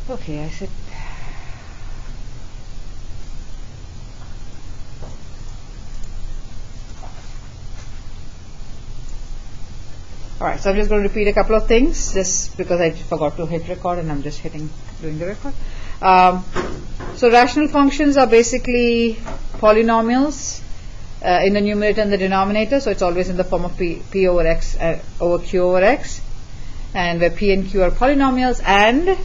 Okay, I said. Alright, so I'm just going to repeat a couple of things just because I forgot to hit record and I'm just doing the record. So rational functions are basically polynomials in the numerator and the denominator, so it's always in the form of p over x over q over x, and where p and q are polynomials and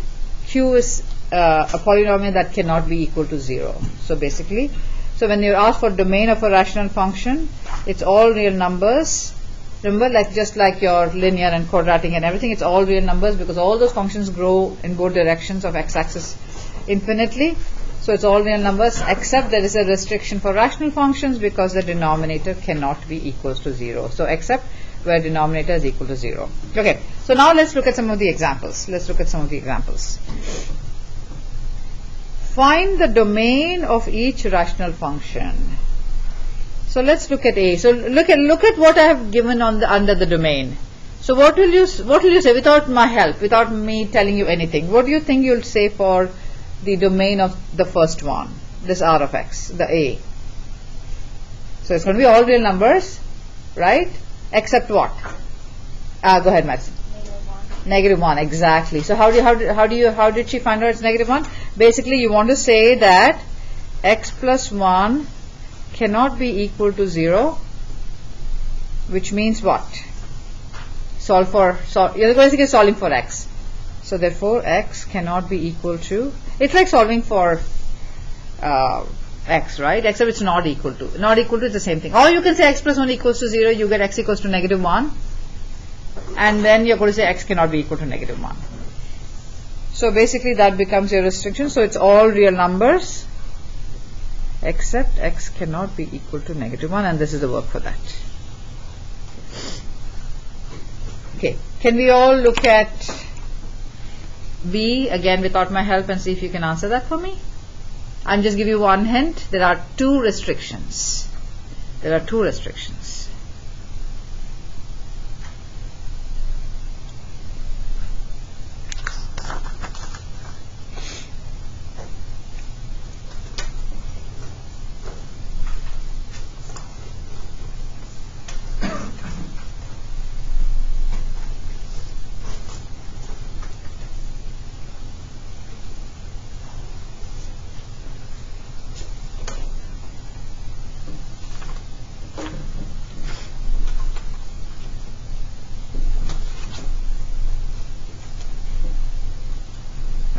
q is a polynomial that cannot be equal to 0. So basically, so when you ask for domain of a rational function, it's all real numbers. Remember, like just like your linear and quadratic and everything, it's all real numbers because all those functions grow in both directions of x-axis infinitely. So it's all real numbers, except there is a restriction for rational functions because the denominator cannot be equals to 0. So except where denominator is equal to 0. Okay, so now let's look at some of the examples. Find the domain of each rational function. So let's look at A. So look at what I have given on under the domain. So what will you say without my help, without me telling you anything? What do you think you'll say for the domain of the first one, this R of x, the A? So it's going to be all real numbers, right? Except what? Go ahead, Max. -1, exactly. So how did she find out it's -1? Basically, you want to say that x plus 1 cannot be equal to 0, which means what? You're basically solving for x. So therefore, x cannot be equal to. It's like solving for x, right? Except it's not equal to. Not equal to is the same thing. Or you can say x plus 1 equals to 0. You get x equals to -1, and then you're going to say x cannot be equal to -1. So basically, that becomes your restriction. So it's all real numbers, except x cannot be equal to -1, and this is the work for that. Okay, can we all look at B again without my help and see if you can answer that for me? I'll just give you one hint. There are two restrictions.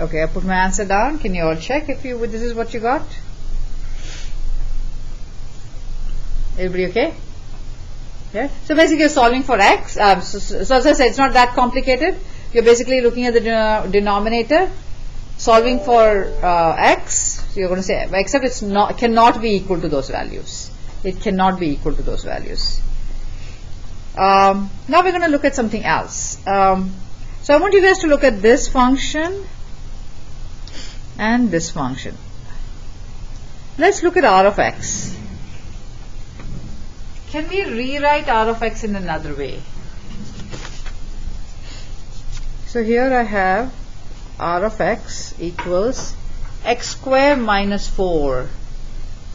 Okay, I put my answer down. Can you all check if this is what you got? Everybody okay? Yeah. So basically, you're solving for x. So as I said, it's not that complicated. You're basically looking at the denominator, solving for x. So you're going to say, except it's cannot be equal to those values. It cannot be equal to those values. Now we're going to look at something else. So I want you guys to look at this function and this function. Let's look at R of x. Can we rewrite R of x in another way? So here I have R of x equals x square minus 4.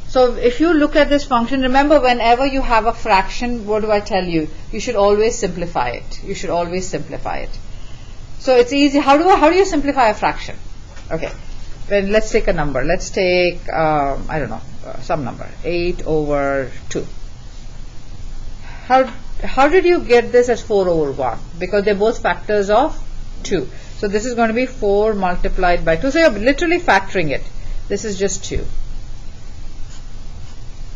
So if you look at this function, remember whenever you have a fraction, what do I tell you? You should always simplify it. So it's easy. How do you simplify a fraction? Okay. Then let's take a number. Let's take, I don't know, some number, 8 over 2. How did you get this as 4 over 1? Because they're both factors of 2. So this is going to be 4 multiplied by 2. So you're literally factoring it. This is just 2.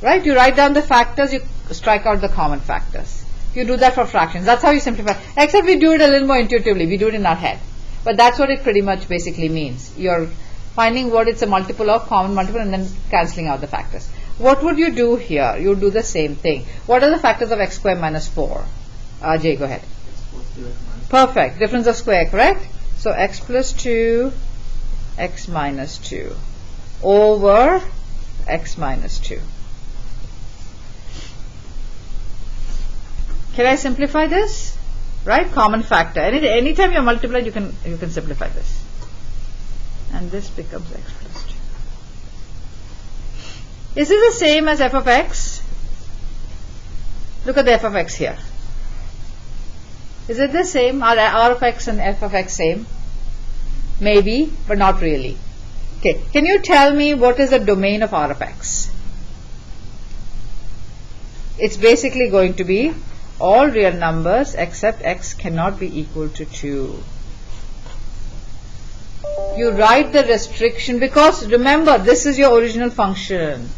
Right? You write down the factors, you strike out the common factors. You do that for fractions. That's how you simplify. Except we do it a little more intuitively. We do it in our head. But that's what it pretty much basically means. You're finding what it's a multiple of, common multiple, and then cancelling out the factors. What would you do here? You would do the same thing. What are the factors of x square minus 4? Jay, go ahead. Perfect. Difference of square, correct? So x plus 2, x minus 2 over x minus 2. Can I simplify this? Right? Common factor. Anytime you multiply, you can simplify this. and this becomes x plus 2. Is it the same as f of x? Look at the f of x here. Is it the same? Are r of x and f of x same? Maybe, but not really. Okay, can you tell me what is the domain of r of x? It's basically going to be all real numbers except x cannot be equal to 2. You write the restriction because remember this is your original function.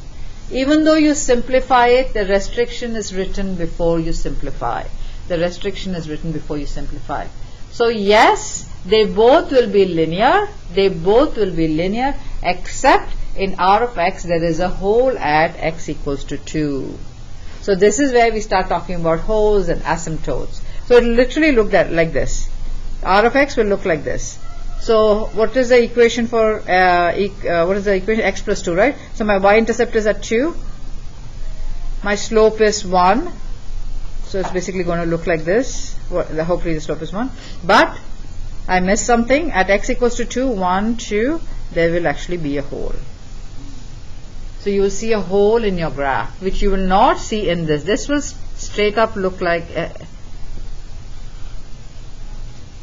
Even though you simplify it, the restriction is written before you simplify. The restriction is written before you simplify. So yes, they both will be linear. They both will be linear except in r of x there is a hole at x equals to 2. So this is where we start talking about holes and asymptotes. So it will literally look like this. R of x will look like this. So what is the equation for what is the equation? X plus 2, right? So my y-intercept is at 2. My slope is 1. So it's basically going to look like this. Hopefully the slope is 1. But I missed something. At x equals to 2, 1, 2, there will actually be a hole. So you will see a hole in your graph, which you will not see in this. This will straight up look like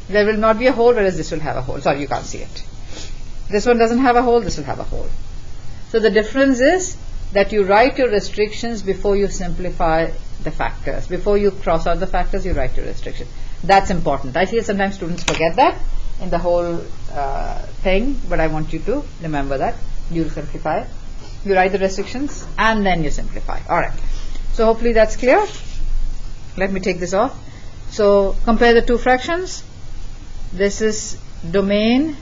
there will not be a hole, whereas this will have a hole. Sorry, you can't see it. This one doesn't have a hole, this will have a hole. So the difference is that you write your restrictions before you simplify the factors. Before you cross out the factors, you write your restriction. That's important. I feel sometimes students forget that in the whole thing, but I want you to remember that. You will simplify. You write the restrictions and then you simplify. Alright. So hopefully that's clear. Let me take this off. So compare the two fractions. This is domain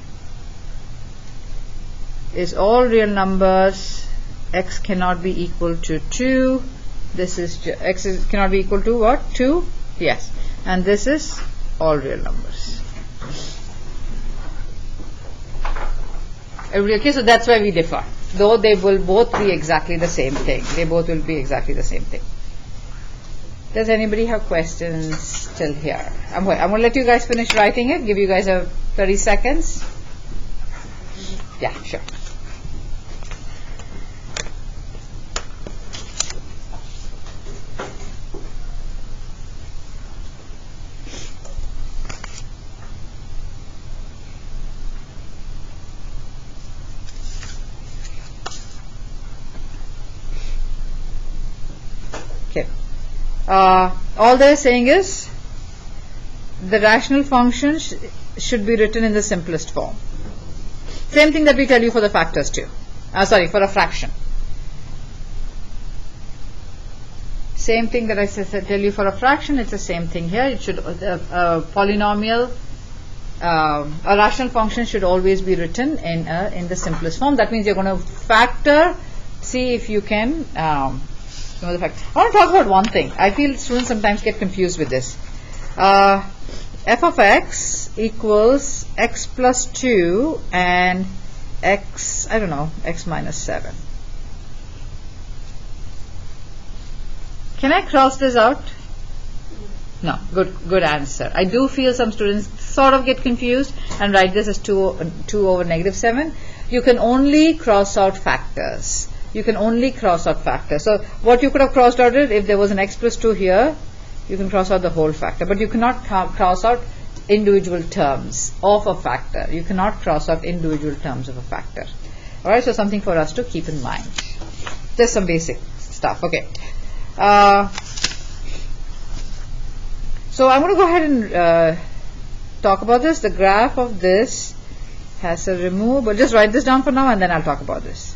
is all real numbers. X cannot be equal to 2. This is cannot be equal to what? 2? Yes. And this is all real numbers. Okay, so that's why we differ. Though they will both be exactly the same thing. They both will be exactly the same thing. Does anybody have questions till here? I'm going to let you guys finish writing it. Give you guys 30 seconds. Yeah, sure. All they're saying is the rational function should be written in the simplest form. Same thing that we tell you for the factors too. For a fraction. Same thing that I tell you for a fraction, it's the same thing here. It should polynomial, a rational function should always be written in the simplest form. That means you're going to factor, see if you can know the fact. I want to talk about one thing. I feel students sometimes get confused with this. F of x equals x plus 2 and x, I don't know, x minus 7. Can I cross this out? No. Good answer. I do feel some students sort of get confused and write this as 2 over negative 7. You can only cross out factors. You can only cross out factors. So what you could have crossed out is if there was an x plus 2 here, you can cross out the whole factor. But you cannot cross out individual terms of a factor. You cannot cross out individual terms of a factor. Alright, so something for us to keep in mind. Just some basic stuff. Okay. So I'm going to go ahead and talk about this. The graph of this has a removable. Just write this down for now and then I'll talk about this.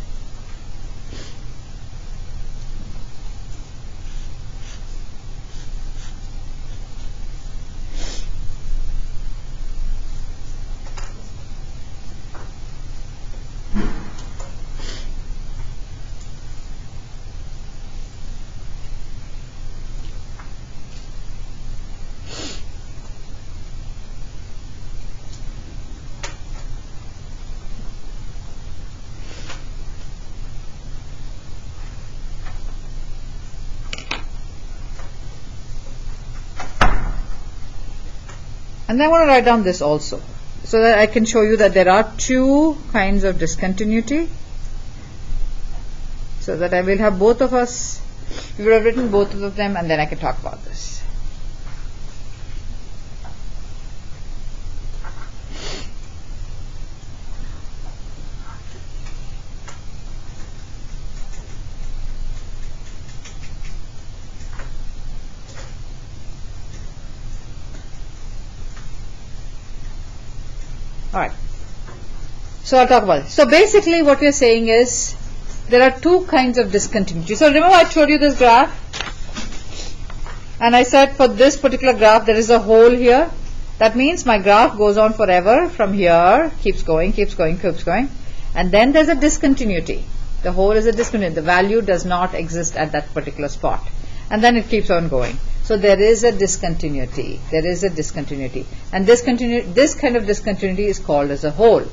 And then I want to write down this also. so that I can show you that there are two kinds of discontinuity, so that I will have both of us, we would have written both of them, and then I can talk about this. Alright, so I'll talk about it. So basically what we're saying is there are two kinds of discontinuity. So remember I showed you this graph, and I said for this particular graph there is a hole here. That means my graph goes on forever from here, keeps going, keeps going, keeps going, and then there's a discontinuity. The hole is a discontinuity. The value does not exist at that particular spot, and then it keeps on going. So there is a discontinuity. There is a discontinuity, and this kind of discontinuity is called as a hole.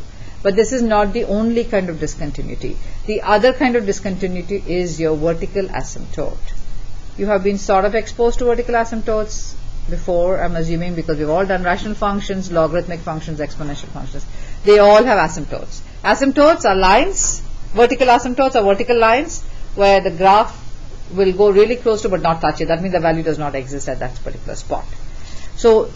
But this is not the only kind of discontinuity. The other kind of discontinuity is your vertical asymptote. You have been sort of exposed to vertical asymptotes before, I'm assuming, because we've all done rational functions, logarithmic functions, exponential functions. They all have asymptotes. Asymptotes are lines. Vertical asymptotes are vertical lines where the graph will go really close to but not touch it. That means the value does not exist at that particular spot. So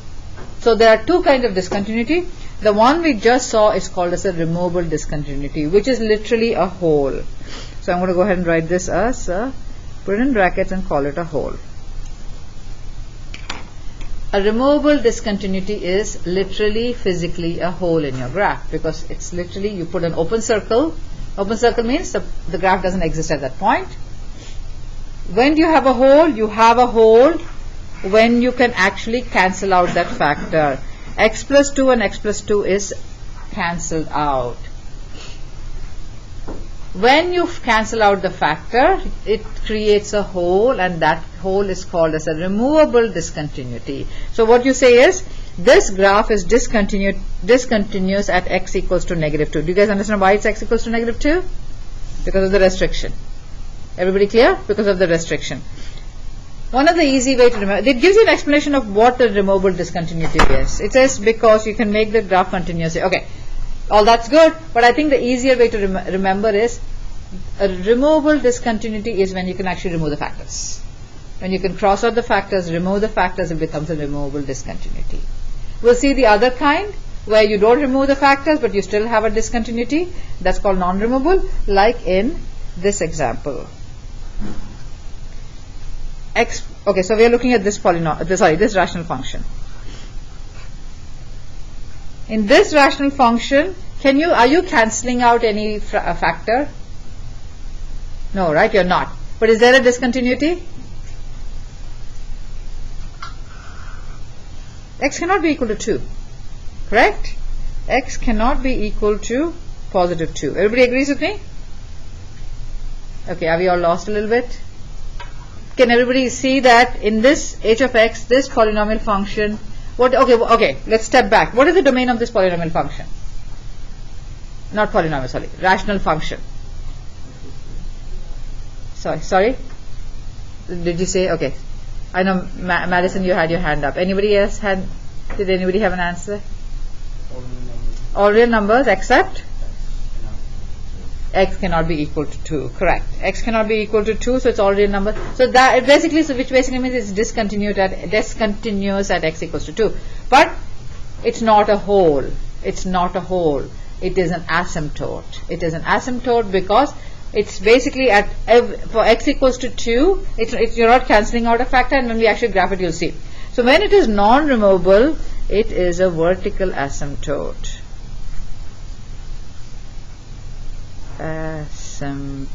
there are two kinds of discontinuity. The one we just saw is called as a removable discontinuity, which is literally a hole. So I'm going to go ahead and write this as put it in brackets and call it a hole. A removable discontinuity is literally physically a hole in your graph, because it's literally you put an open circle. Open circle means the graph doesn't exist at that point. When do you have a hole? You have a hole when you can actually cancel out that factor. X plus 2 and x plus 2 is cancelled out. When you cancel out the factor, it creates a hole, and that hole is called as a removable discontinuity. So what you say is, this graph is discontinuous at x equals to -2. Do you guys understand why it's x equals to -2? Because of the restriction. Everybody clear? Because of the restriction. One of the easy way to remember, it gives you an explanation of what a removable discontinuity is. It says because you can make the graph continuous. Okay, all that's good, but I think the easier way to remember is a removable discontinuity is when you can actually remove the factors. When you can cross out the factors, remove the factors, it becomes a removable discontinuity. We'll see the other kind where you don't remove the factors but you still have a discontinuity. That's called non-removable, like in this example. Okay, so we are looking at this this rational function. In this rational function, are you cancelling out any factor? No, right? You're not. But is there a discontinuity? X cannot be equal to 2. Correct? X cannot be equal to positive 2. Everybody agrees with me? Okay, are we all lost a little bit? Can everybody see that in this h of x, this polynomial function, okay, let's step back. What is the domain of this polynomial function? Not polynomial, sorry, rational function. Sorry? Did you say? Okay. I know, Madison, you had your hand up. Anybody else did anybody have an answer? All real numbers except? X cannot be equal to 2. Correct. X cannot be equal to 2, so it's all real number. So that which basically means it's discontinuous at x equals to 2. But it's not a whole. It's not a whole. It is an asymptote. It is an asymptote because it's basically for x equals to 2, you're not cancelling out a factor, and when we actually graph it, you'll see. So when it is non-removable, it is a vertical asymptote. Asymptote.